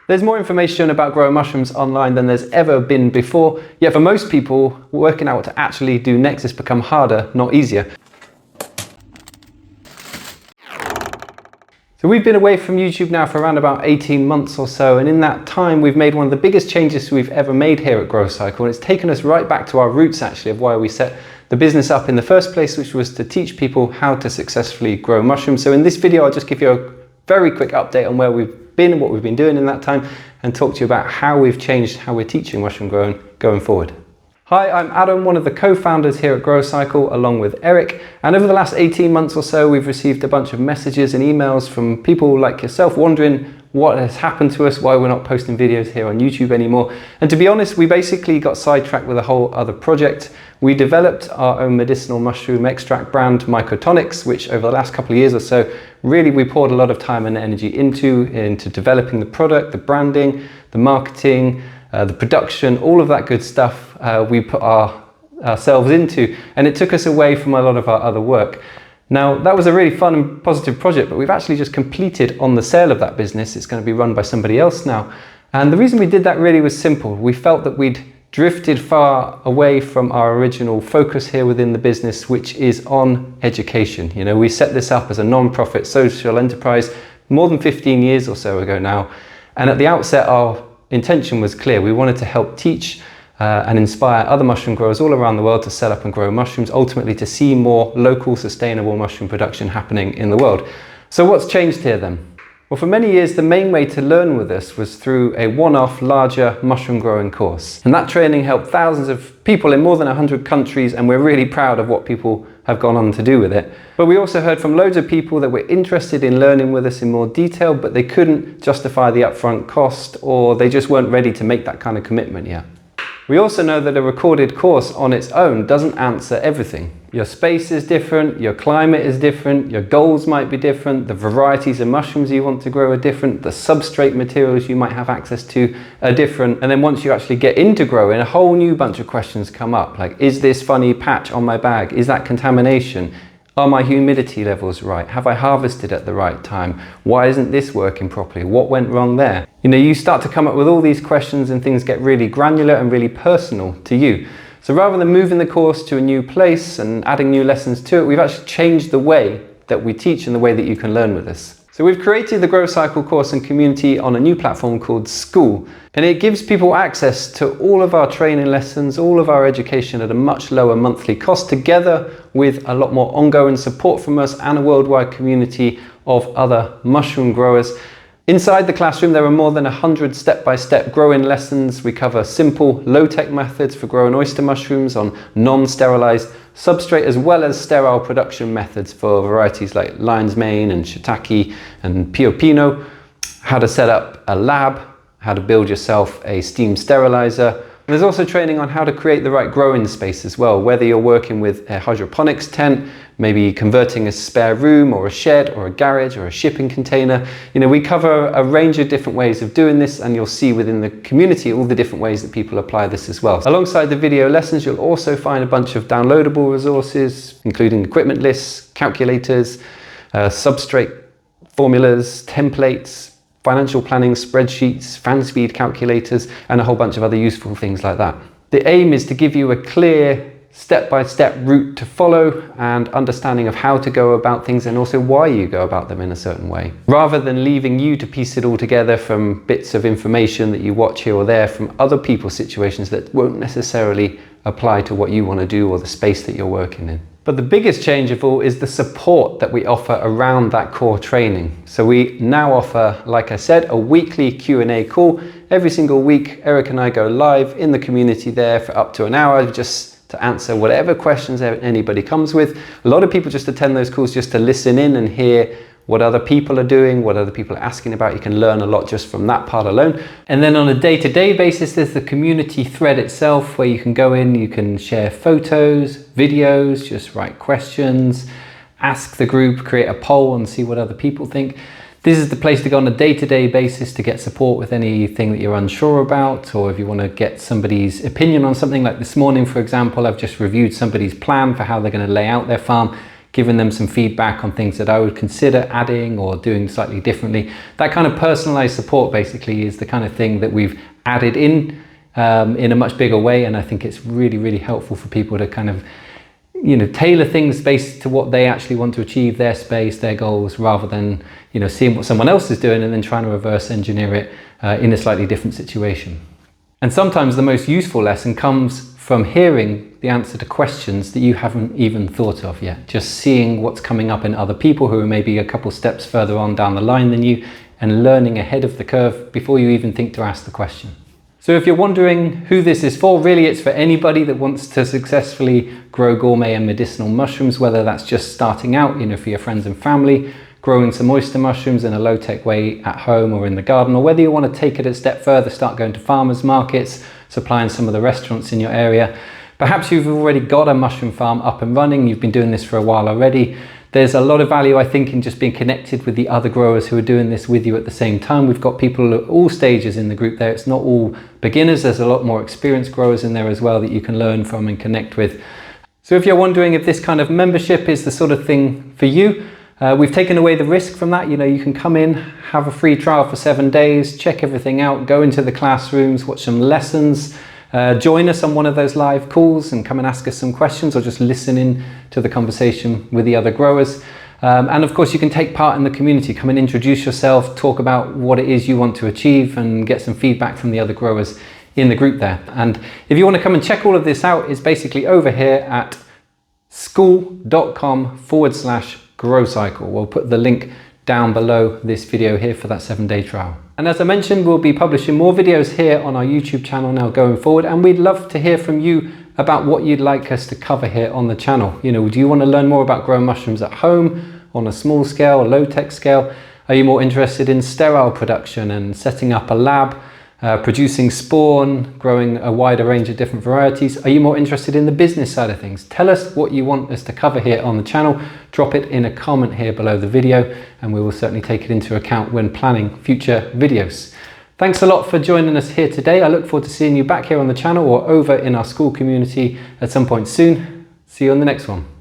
There's more information about growing mushrooms online than there's ever been before, yet for most people, working out what to actually do next has become harder, not easier. So we've been away from YouTube now for around about 18 months or so, and in that time we've made one of the biggest changes we've ever made here at GroCycle, and it's taken us right back to our roots actually of why we set the business up in the first place, which was to teach people how to successfully grow mushrooms. So in this video I'll just give you a very quick update on where we've been and what we've been doing in that time, and talk to you about how we've changed how we're teaching mushroom growing going forward. Hi, I'm Adam, one of the co-founders here at GroCycle, along with Eric, and over the last 18 months or so we've received a bunch of messages and emails from people like yourself wondering what has happened to us, why we're not posting videos here on YouTube anymore. And to be honest, we basically got sidetracked with a whole other project. We developed our own medicinal mushroom extract brand, MycoTonics, which over the last couple of years or so, really we poured a lot of time and energy into developing the product, the branding, the marketing, the production, all of that good stuff we put ourselves into, and it took us away from a lot of our other work. Now, that was a really fun and positive project, but we've actually just completed on the sale of that business. It's going to be run by somebody else now. And the reason we did that really was simple. We felt that we'd drifted far away from our original focus here within the business, which is on education. You know, we set this up as a non-profit social enterprise more than 15 years or so ago now. And at the outset, our intention was clear. We wanted to help teach and inspire other mushroom growers all around the world to set up and grow mushrooms, ultimately to see more local sustainable mushroom production happening in the world. So what's changed here then? Well, for many years the main way to learn with us was through a one-off larger mushroom growing course, and that training helped thousands of people in more than 100 countries, and we're really proud of what people have gone on to do with it. But we also heard from loads of people that were interested in learning with us in more detail, but they couldn't justify the upfront cost, or they just weren't ready to make that kind of commitment yet. We also know that a recorded course on its own doesn't answer everything. Your space is different, your climate is different, your goals might be different, the varieties of mushrooms you want to grow are different, the substrate materials you might have access to are different, and then once you actually get into growing, a whole new bunch of questions come up, like, is this funny patch on my bag? Is that contamination? Are my humidity levels right? Have I harvested at the right time? Why isn't this working properly? What went wrong there? You know, you start to come up with all these questions and things get really granular and really personal to you. So rather than moving the course to a new place and adding new lessons to it, we've actually changed the way that we teach and the way that you can learn with us. So we've created the GroCycle Course and Community on a new platform called Skool, and it gives people access to all of our training lessons, all of our education at a much lower monthly cost, together with a lot more ongoing support from us and a worldwide community of other mushroom growers. Inside the classroom there are more than 100 step-by-step growing lessons. We cover simple, low-tech methods for growing oyster mushrooms on non-sterilized substrate, as well as sterile production methods for varieties like lion's mane and shiitake and pio pino, how to set up a lab, how to build yourself a steam sterilizer. And there's also training on how to create the right growing space as well, whether you're working with a hydroponics tent, maybe converting a spare room or a shed or a garage or a shipping container. You know, we cover a range of different ways of doing this, and you'll see within the community all the different ways that people apply this as well. Alongside the video lessons, you'll also find a bunch of downloadable resources, including equipment lists, calculators, substrate formulas, templates, financial planning spreadsheets, fan speed calculators, and a whole bunch of other useful things like that. The aim is to give you a clear step-by-step route to follow and understanding of how to go about things, and also why you go about them in a certain way, rather than leaving you to piece it all together from bits of information that you watch here or there from other people's situations that won't necessarily apply to what you want to do or the space that you're working in. But the biggest change of all is the support that we offer around that core training. So we now offer, like I said, a weekly Q&A call. Every single week, Eric and I go live in the community there for up to an hour, just to answer whatever questions anybody comes with. A lot of people just attend those calls just to listen in and hear what other people are doing, what other people are asking about. You can learn a lot just from that part alone. And then on a day-to-day basis, there's the community thread itself, where you can go in, you can share photos, videos, just write questions, ask the group, create a poll and see what other people think. This is the place to go on a day-to-day basis to get support with anything that you're unsure about, or if you want to get somebody's opinion on something. Like this morning, for example, I've just reviewed somebody's plan for how they're going to lay out their farm. given them some feedback on things that I would consider adding or doing slightly differently. That kind of personalized support basically is the kind of thing that we've added in a much bigger way, and I think it's really, really helpful for people to kind of, you know, tailor things based to what they actually want to achieve, their space, their goals, rather than, you know, seeing what someone else is doing and then trying to reverse engineer it in a slightly different situation. And sometimes the most useful lesson comes from hearing the answer to questions that you haven't even thought of yet. Just seeing what's coming up in other people who are maybe a couple steps further on down the line than you, and learning ahead of the curve before you even think to ask the question. So if you're wondering who this is for, really it's for anybody that wants to successfully grow gourmet and medicinal mushrooms, whether that's just starting out, you know, for your friends and family, growing some oyster mushrooms in a low-tech way at home or in the garden, or whether you want to take it a step further, start going to farmers markets, supplying some of the restaurants in your area. Perhaps you've already got a mushroom farm up and running, you've been doing this for a while already. There's a lot of value, I think, in just being connected with the other growers who are doing this with you at the same time. We've got people at all stages in the group there. It's not all beginners. There's a lot more experienced growers in there as well that you can learn from and connect with. So if you're wondering if this kind of membership is the sort of thing for you, we've taken away the risk from that. You know, you can come in, have a free trial for 7 days, check everything out, go into the classrooms, watch some lessons, join us on one of those live calls and come and ask us some questions, or just listen in to the conversation with the other growers. And of course you can take part in the community, come and introduce yourself, talk about what it is you want to achieve and get some feedback from the other growers in the group there. And if you want to come and check all of this out, it's basically over here at skool.com/GroCycle. We'll put the link down below this video here for that 7-day trial. And as I mentioned, we'll be publishing more videos here on our YouTube channel now going forward, and we'd love to hear from you about what you'd like us to cover here on the channel. You know, do you want to learn more about growing mushrooms at home on a small scale, a low-tech scale? Are you more interested in sterile production and setting up a lab, producing spawn, growing a wider range of different varieties? Are you more interested in the business side of things? Tell us what you want us to cover here on the channel. Drop it in a comment here below the video, and we will certainly take it into account when planning future videos. Thanks a lot for joining us here today. I look forward to seeing you back here on the channel or over in our Skool community at some point soon. See you on the next one.